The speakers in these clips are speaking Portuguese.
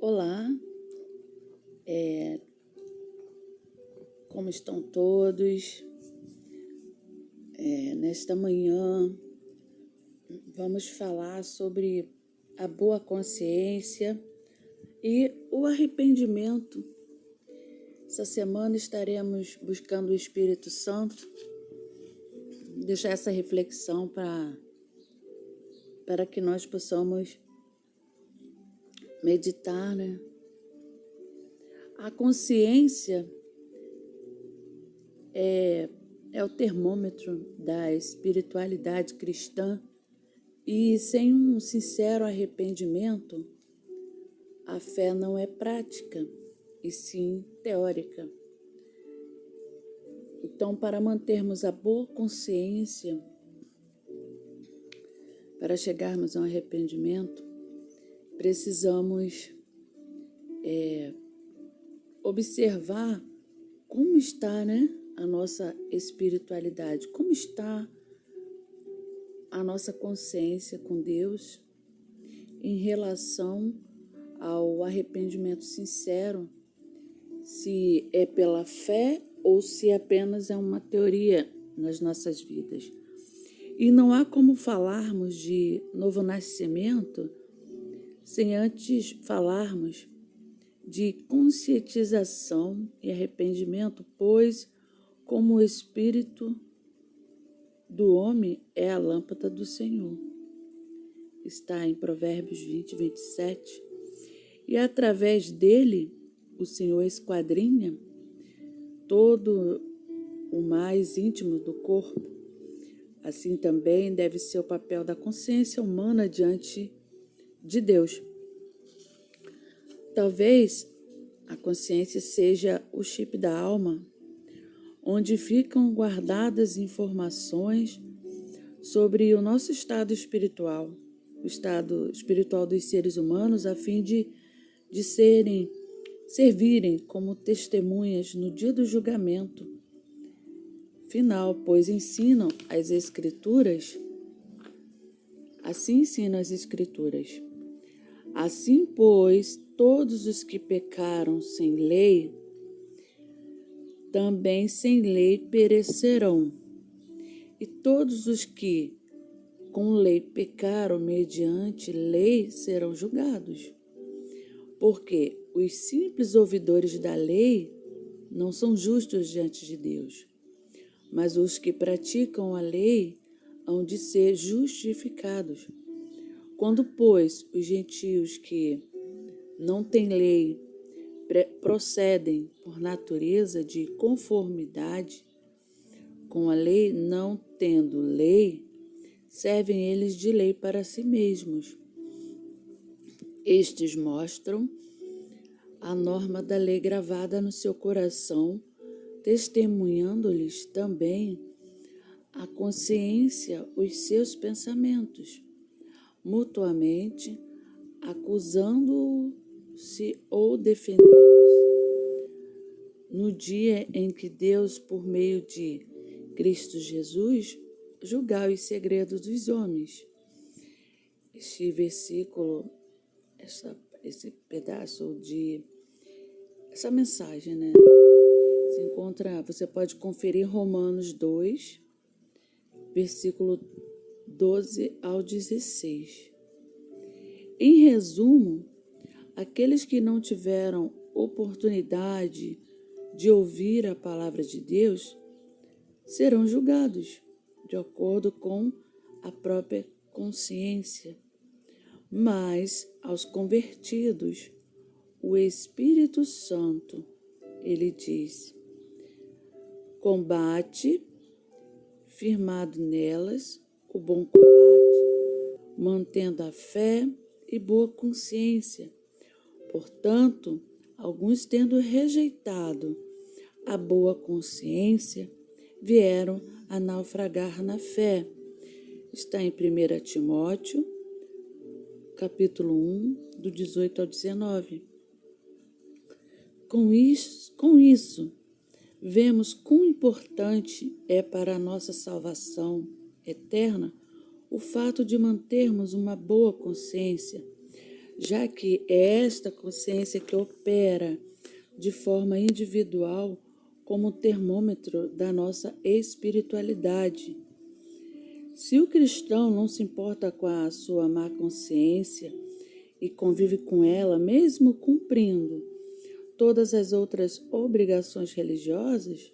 Olá, como estão todos? Nesta manhã vamos falar sobre a boa consciência e o arrependimento. Essa semana estaremos buscando o Espírito Santo, deixar essa reflexão para que nós possamos meditar, né? A consciência é o termômetro da espiritualidade cristã e sem um sincero arrependimento, a fé não é prática, e sim teórica. Então, para mantermos a boa consciência, para chegarmos a um arrependimento, precisamos observar como está, a nossa espiritualidade, como está a nossa consciência com Deus em relação ao arrependimento sincero, se é pela fé ou se apenas é uma teoria nas nossas vidas. E não há como falarmos de novo nascimento sem antes falarmos de conscientização e arrependimento, pois, como o espírito do homem é a lâmpada do Senhor. Está em Provérbios 20, 27. E através dele, o Senhor esquadrinha todo o mais íntimo do corpo. Assim também deve ser o papel da consciência humana diante de Deus. Talvez a consciência seja o chip da alma, onde ficam guardadas informações sobre o nosso estado espiritual, o estado espiritual dos seres humanos, a fim de servirem como testemunhas no dia do julgamento final, pois assim ensinam as Escrituras. Assim, pois, todos os que pecaram sem lei, também sem lei perecerão. E todos os que com lei pecaram mediante lei serão julgados. Porque os simples ouvidores da lei não são justos diante de Deus, mas os que praticam a lei hão de ser justificados. Quando, pois, os gentios que não têm lei procedem por natureza de conformidade com a lei, não tendo lei, servem eles de lei para si mesmos. Estes mostram a norma da lei gravada no seu coração, testemunhando-lhes também a consciência os seus pensamentos, mutuamente acusando-se ou defendendo-se. No dia em que Deus, por meio de Cristo Jesus, julgar os segredos dos homens. Este versículo, esse pedaço essa mensagem, você pode conferir Romanos 2, versículo 12 ao 16. Em resumo, aqueles que não tiveram oportunidade de ouvir a palavra de Deus serão julgados de acordo com a própria consciência. Mas aos convertidos, o Espírito Santo, ele diz: combate, firmado nelas, o bom combate, mantendo a fé e boa consciência. Portanto, alguns, tendo rejeitado a boa consciência, vieram a naufragar na fé. Está em 1 Timóteo, capítulo 1, do 18 ao 19. Com isso, vemos quão importante é para a nossa salvação eterna o fato de mantermos uma boa consciência, já que é esta consciência que opera de forma individual como termômetro da nossa espiritualidade. Se o cristão não se importa com a sua má consciência e convive com ela, mesmo cumprindo todas as outras obrigações religiosas,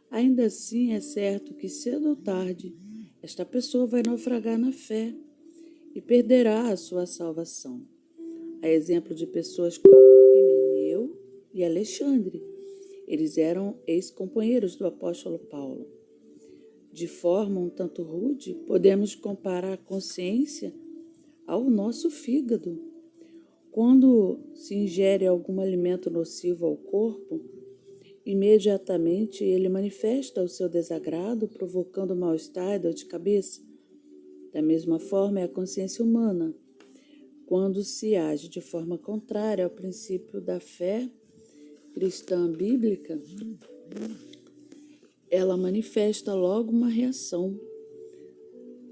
ainda assim é certo que cedo ou tarde esta pessoa vai naufragar na fé e perderá a sua salvação. Há exemplo de pessoas como Himeneu e Alexandre. Eles eram ex-companheiros do apóstolo Paulo. De forma um tanto rude, podemos comparar a consciência ao nosso fígado. Quando se ingere algum alimento nocivo ao corpo, imediatamente ele manifesta o seu desagrado, provocando mal-estar e dor de cabeça. Da mesma forma é a consciência humana. Quando se age de forma contrária ao princípio da fé cristã bíblica, ela manifesta logo uma reação.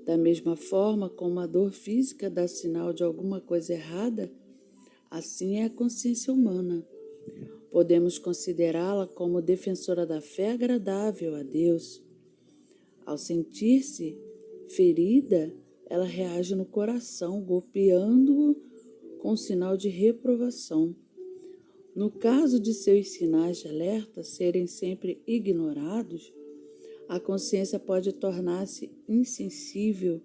Da mesma forma como a dor física dá sinal de alguma coisa errada, assim é a consciência humana. Podemos considerá-la como defensora da fé agradável a Deus. Ao sentir-se ferida, ela reage no coração, golpeando-o com sinal de reprovação. No caso de seus sinais de alerta serem sempre ignorados, a consciência pode tornar-se insensível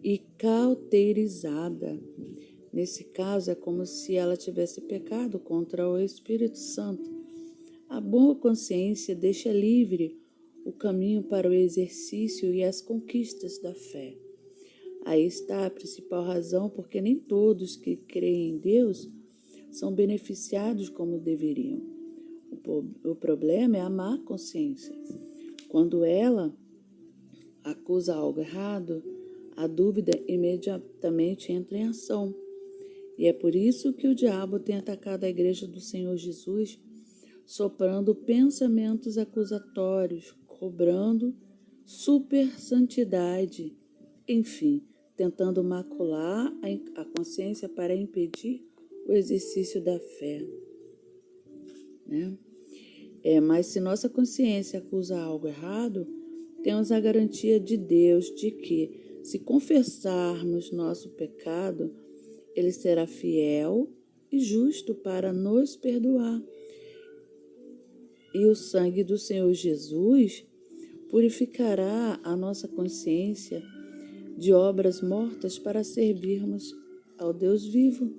e cauterizada. Nesse caso, é como se ela tivesse pecado contra o Espírito Santo. A boa consciência deixa livre o caminho para o exercício e as conquistas da fé. Aí está a principal razão porque nem todos que creem em Deus são beneficiados como deveriam. O problema é a má consciência. Quando ela acusa algo errado, a dúvida imediatamente entra em ação. E é por isso que o diabo tem atacado a igreja do Senhor Jesus, soprando pensamentos acusatórios, cobrando super santidade, enfim, tentando macular a consciência para impedir o exercício da fé, né? Mas se nossa consciência acusa algo errado, temos a garantia de Deus de que, se confessarmos nosso pecado, Ele será fiel e justo para nos perdoar. E o sangue do Senhor Jesus purificará a nossa consciência de obras mortas para servirmos ao Deus vivo,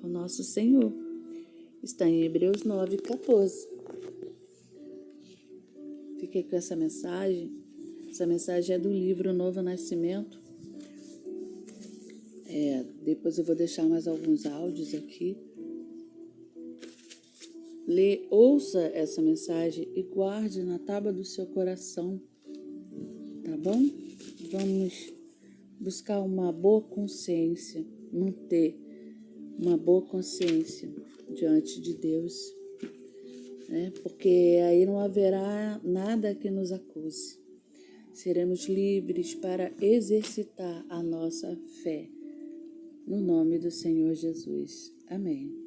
ao nosso Senhor. Está em Hebreus 9:14. Fiquei com essa mensagem. Essa mensagem é do livro Novo Nascimento. Depois eu vou deixar mais alguns áudios aqui. Ouça essa mensagem e guarde na tábua do seu coração, tá bom? Vamos buscar uma boa consciência, manter uma boa consciência diante de Deus, né? Porque aí não haverá nada que nos acuse. Seremos livres para exercitar a nossa fé, no nome do Senhor Jesus. Amém.